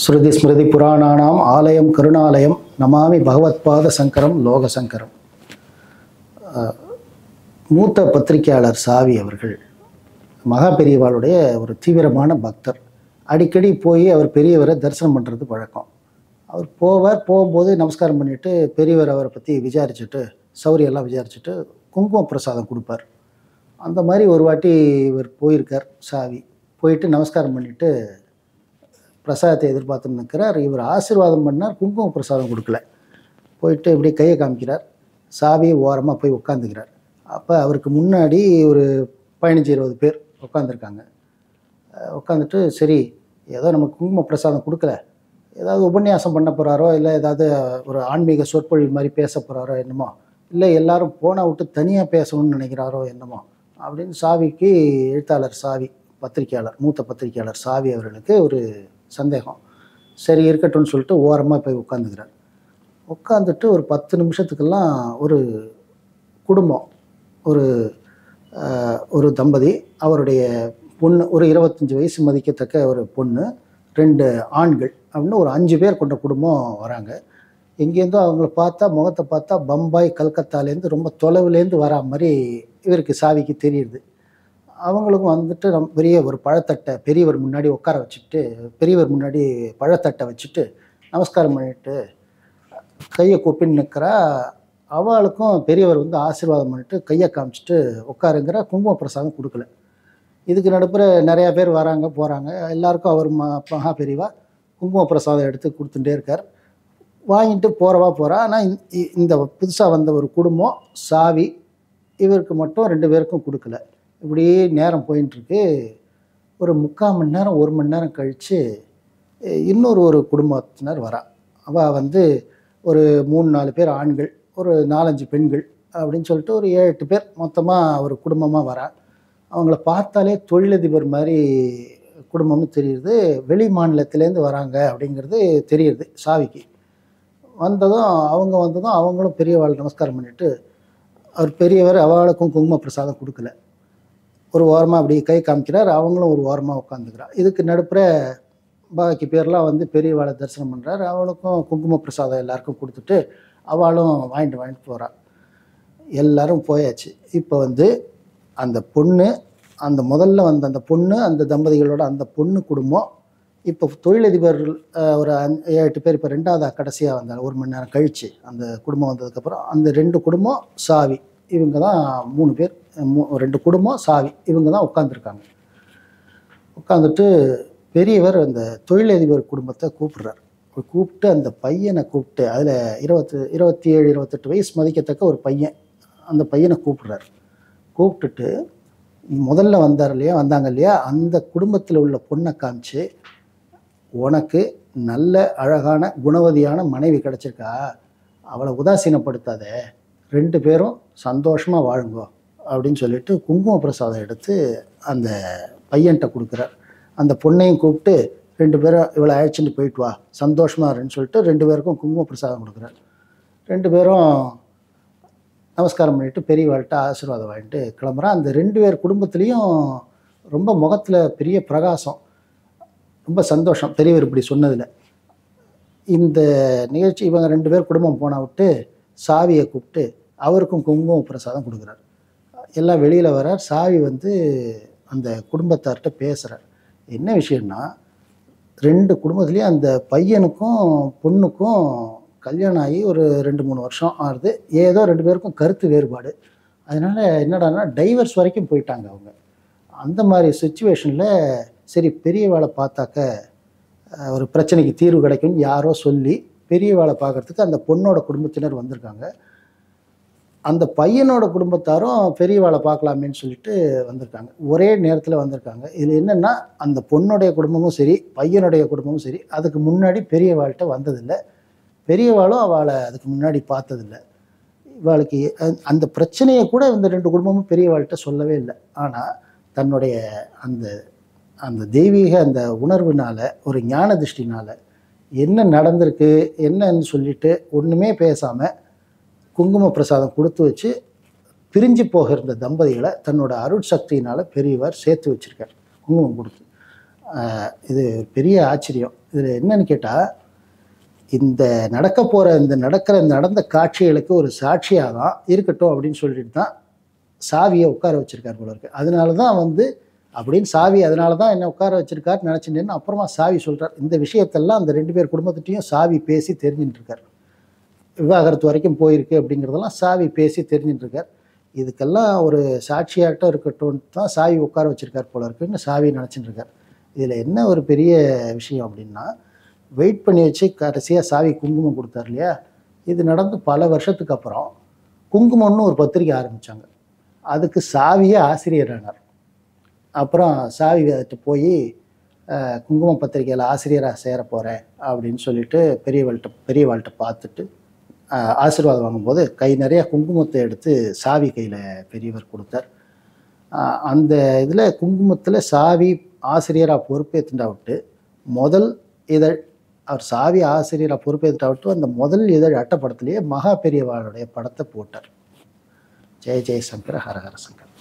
ஸ்ருதி ஸ்மிருதி புராணானாம் ஆலயம் கருணாலயம் நமாமி பகவத்பாத சங்கரம் லோக சங்கரம். மூத்த பத்திரிகையாளர் சாவி அவர்கள் மகா பெரியவாளுடைய ஒரு தீவிரமான பக்தர். அடிக்கடி போய் அவர் பெரியவரை தரிசனம் பண்ணுறது பழக்கம். அவர் போகும்போது நமஸ்காரம் பண்ணிவிட்டு பெரியவர் அவரை பற்றி விசாரிச்சுட்டு சௌரியெல்லாம் விசாரிச்சுட்டு குங்கும பிரசாதம் கொடுப்பார். அந்த மாதிரி ஒரு வாட்டி இவர் போயிருக்கார். சாவி போயிட்டு நமஸ்காரம் பண்ணிவிட்டு பிரசாதத்தை எதிர்பார்த்துன்னு நிற்கிறார். இவர் ஆசீர்வாதம் பண்ணார், குங்கும பிரசாதம் கொடுக்கல. போயிட்டு இப்படி கையை காமிக்கிறார். சாவி ஓரமாக போய் உட்காந்துக்கிறார். அப்போ அவருக்கு முன்னாடி ஒரு 15-20 பேர் உட்காந்துருக்காங்க. உட்காந்துட்டு சரி ஏதோ நமக்கு குங்கும பிரசாதம் கொடுக்கல, ஏதாவது உபன்யாசம் பண்ண போகிறாரோ, இல்லை ஏதாவது ஒரு ஆன்மீக சொற்பொழிவு மாதிரி பேச போகிறாரோ என்னமோ, இல்லை எல்லாரும் போனால் விட்டு தனியாக பேசணும்னு நினைக்கிறாரோ என்னமோ அப்படின்னு சாவிக்கு எழுத்தாளர் சாவி பத்திரிகையாளர் மூத்த பத்திரிகையாளர் சாவி அவர்களுக்கு ஒரு சந்தேகம். சரி இருக்கட்டும்னு சொல்லிட்டு ஓரமாக போய் உட்காந்துக்கிறார். உட்காந்துட்டு ஒரு 10 நிமிஷத்துக்கெல்லாம் ஒரு குடும்பம், ஒரு தம்பதி, அவருடைய பொண்ணு, ஒரு 25 வயசு மதிக்கத்தக்க ஒரு பொண்ணு, 2 ஆண்கள் அப்படின்னு ஒரு 5 பேர் கொண்ட குடும்பம் வராங்க. எங்கேருந்தோ அவங்கள பார்த்தா, முகத்தை பார்த்தா பம்பாய் கல்கத்தாலேருந்து ரொம்ப தொலைவுலேருந்து வரா மாதிரி இவருக்கு சாவிக்கு தெரியுது. அவங்களுக்கும் வந்துட்டு பெரிய ஒரு பழத்தட்டை பெரியவர் முன்னாடி உட்கார வச்சுட்டு, பெரியவர் முன்னாடி பழத்தட்டை வச்சுட்டு நமஸ்காரம் பண்ணிட்டு கையை கூப்பின்னு நிற்கிறா. அவளுக்கும் பெரியவர் வந்து ஆசீர்வாதம் பண்ணிட்டு கையை காமிச்சிட்டு உட்காருங்கிற. குங்கும பிரசாதம் கொடுக்கல. இதுக்கு நடுப்புற நிறையா பேர் வராங்க போகிறாங்க. எல்லாருக்கும் அவர் மகா பெரியவா குங்கும பிரசாதம் எடுத்து கொடுத்துட்டே இருக்கார். வாங்கிட்டு போகிறா. ஆனால் இந்த புதுசாக வந்த ஒரு குடும்பம் சாவி இவருக்கு மட்டும் 2 பேருக்கும் கொடுக்கல. இப்படியே நேரம் போயின்ட்டுருக்கு. ஒரு 3/4 மணி நேரம் 1 மணி நேரம் கழித்து இன்னொரு குடும்பத்தினர் வரா. அவள் வந்து ஒரு 3-4 பேர் ஆண்கள், ஒரு 4-5 பெண்கள் அப்படின்னு சொல்லிட்டு ஒரு 7-8 பேர் மொத்தமாக ஒரு குடும்பமாக வரா. அவங்கள பார்த்தாலே தொழிலதிபர் மாதிரி குடும்பம்னு தெரியுது. வெளி மாநிலத்திலேருந்து வராங்க அப்படிங்கிறது தெரியுது சாவிக்கு. அவங்க வந்ததும் அவங்களும் பெரியவாள் நமஸ்காரம் பண்ணிவிட்டு, அவர் பெரியவர் அவளுக்கும் குங்கும பிரசாதம் கொடுக்கல. ஒரு ஓரமாக அப்படி கை காமிக்கிறார். அவங்களும் ஒரு ஓரமாக உட்காந்துக்கிறார். இதுக்கு நடுப்புற பாக்கி பேர்லாம் வந்து பெரியவாளை தரிசனம் பண்ணுறார். அவளுக்கும் குங்கும பிரசாதம் எல்லாருக்கும் கொடுத்துட்டு அவளும் வாங்கிட்டு போகிறாள். எல்லோரும் போயாச்சு. இப்போ வந்து அந்த பொண்ணு, அந்த முதல்ல வந்த அந்த பொண்ணு, அந்த தம்பதிகளோட அந்த பொண்ணு குடும்பம், இப்போ தொழிலதிபர்கள் ஒரு 7-8 பேர், இப்போ 2வது கடைசியாக வந்தாங்க 1 மணி நேரம் கழித்து அந்த குடும்பம் வந்ததுக்கப்புறம் அந்த 2 குடும்பம் சாவி, இவங்க தான் 3 பேர், 2 குடும்பம் சாவி, இவங்க தான் உட்காந்துருக்காங்க. உட்காந்துட்டு பெரியவர் அந்த தொழிலதிபர் குடும்பத்தை கூப்பிட்றார். கூப்பிட்டு அந்த பையனை கூப்பிட்டு, அதில் 27-28 வயசு மதிக்கத்தக்க ஒரு பையன், அந்த பையனை கூப்பிட்றார். கூப்பிட்டுட்டு முதல்ல வந்தாங்க இல்லையா, அந்த குடும்பத்தில் உள்ள பொண்ணை காமிச்சு, உனக்கு நல்ல அழகான குணவதியான மனைவி கிடச்சிருக்கா, அவளை உதாசீனப்படுத்தாத, 2 பேரும் சந்தோஷமாக வாழுங்கோ அப்படின்னு சொல்லிட்டு குங்கும பிரசாதம் எடுத்து அந்த பையன்கிட்ட கொடுக்குறார். அந்த பொண்ணையும் கூப்பிட்டு 2 பேரும் இவளை அழைச்சிட்டு போயிட்டு வா, சந்தோஷமாக இருன்னு சொல்லிட்டு 2 பேருக்கும் குங்கும பிரசாதம் கொடுக்குறார். 2 பேரும் நமஸ்காரம் பண்ணிவிட்டு பெரியவாள்கிட்ட ஆசீர்வாதம் வாங்கிட்டு கிளம்புறான். அந்த 2 பேர் குடும்பத்துலேயும் ரொம்ப முகத்தில் பெரிய பிரகாசம், ரொம்ப சந்தோஷம் பெரியவர் இப்படி சொன்னதில். இந்த நிகழ்ச்சி இவங்க 2 பேர் குடும்பம் போன விட்டு சாவியை கூப்பிட்டு அவருக்கும் குங்கும பிரசாதம் கொடுக்குறார். எல்லாம் வெளியில் வரார். சாவி வந்து அந்த குடும்பத்தார்கிட்ட பேசுகிறார். என்ன விஷயம்னா, 2 குடும்பத்துலேயும் அந்த பையனுக்கும் பொண்ணுக்கும் கல்யாணம் ஆகி ஒரு 2-3 வருஷம் ஆகுது. ஏதோ 2 பேருக்கும் கருத்து வேறுபாடு. அதனால் என்னடான்னா டைவர்ஸ் வரைக்கும் போயிட்டாங்க அவங்க. அந்த மாதிரி சுச்சுவேஷனில் சரி பெரியவாளை பார்த்தாக்க ஒரு பிரச்சனைக்கு தீர்வு கிடைக்கும்னு யாரோ சொல்லி பெரியவாளை பார்க்குறதுக்கு அந்த பொண்ணோட குடும்பத்தினர் வந்திருக்காங்க. அந்த பையனோட குடும்பத்தாரும் பெரியவாளை பார்க்கலாமேன்னு சொல்லிட்டு வந்திருக்காங்க. ஒரே நேரத்தில் வந்திருக்காங்க. இதில் என்னென்னா, அந்த பொண்ணுடைய குடும்பமும் சரி பையனுடைய குடும்பமும் சரி அதுக்கு முன்னாடி பெரியவாள்கிட்ட வந்ததில்லை. பெரியவாளும் அவளை அதுக்கு முன்னாடி பார்த்ததில்லை. இவாளுக்கு அந்த பிரச்சனையை கூட இந்த 2 குடும்பமும் பெரியவாள்கிட்ட சொல்லவே இல்லை. ஆனால் தன்னுடைய அந்த தெய்வீக அந்த உணர்வுனால, ஒரு ஞான திருஷ்டினால் என்ன நடந்திருக்கு என்னன்னு சொல்லிட்டு ஒன்றுமே பேசாமல் குங்கும பிரசாதம் கொடுத்து வச்சு பிரிஞ்சு போகிற தம்பதிகளை தன்னோட அருட்சக்தியினால் பெரியவர் சேர்த்து வச்சுருக்கார் குங்குமம் கொடுத்து. இது பெரிய ஆச்சரியம். இதில் என்னன்னு கேட்டால், இந்த நடந்த காட்சிகளுக்கு ஒரு சாட்சியாக தான் இருக்கட்டும் அப்படின்னு சொல்லிட்டு தான் சாவியை உட்கார வச்சிருக்கார் போல இருக்கு. அதனால தான் அப்படின்னு சாவி அதனால தான் என்ன உட்கார வச்சிருக்காருன்னு நினச்சிட்டேன்னு அப்புறமா சாவி சொல்கிறார். இந்த விஷயத்தெல்லாம் அந்த 2 பேர் குடும்பத்திட்டையும் சாவி பேசி தெரிஞ்சுட்டு இருக்கார். விவாகரத்து வரைக்கும் போயிருக்கு அப்படிங்கிறதெல்லாம் சாவி பேசி தெரிஞ்சுட்டு இருக்கார். இதுக்கெல்லாம் ஒரு சாட்சியாட்டம் இருக்கட்டும் தான் சாவி உட்கார வச்சிருக்கார் போல இருக்குன்னு சாவி நினச்சிட்டு இருக்கார். இதில் என்ன ஒரு பெரிய விஷயம் அப்படின்னா, வெயிட் பண்ணி வச்சு கடைசியாக சாவி குங்குமம் கொடுத்தார் இல்லையா? இது நடந்து பல வருஷத்துக்கு அப்புறம் குங்குமம்னு ஒரு பத்திரிக்கை ஆரம்பித்தாங்க. அதுக்கு சாவியே ஆசிரியரானார். அப்புறம் சாவி அதுட்டு போய் குங்குமம் பத்திரிக்கையில் ஆசிரியராக சேர போகிறேன் அப்படின்னு சொல்லிட்டு பெரியவாள்கிட்ட பார்த்துட்டு ஆசீர்வாதம் வாங்கும்போது கை நிறைய குங்குமத்தை எடுத்து சாவி கையில் பெரியவர் கொடுத்தார். அந்த இதில் குங்குமத்தில் சாவி ஆசிரியராக பொறுப்பேற்றுண்டா விட்டு முதல் இதழ் அவர் சாவி ஆசிரியராக பொறுப்பேற்றுட்டா விட்டு அந்த முதல் இதழ் அட்டைப்படத்திலேயே மகா பெரியவாளுடைய படத்தை போட்டார். ஜெய ஜெயசங்கர ஹரஹர சங்கர்.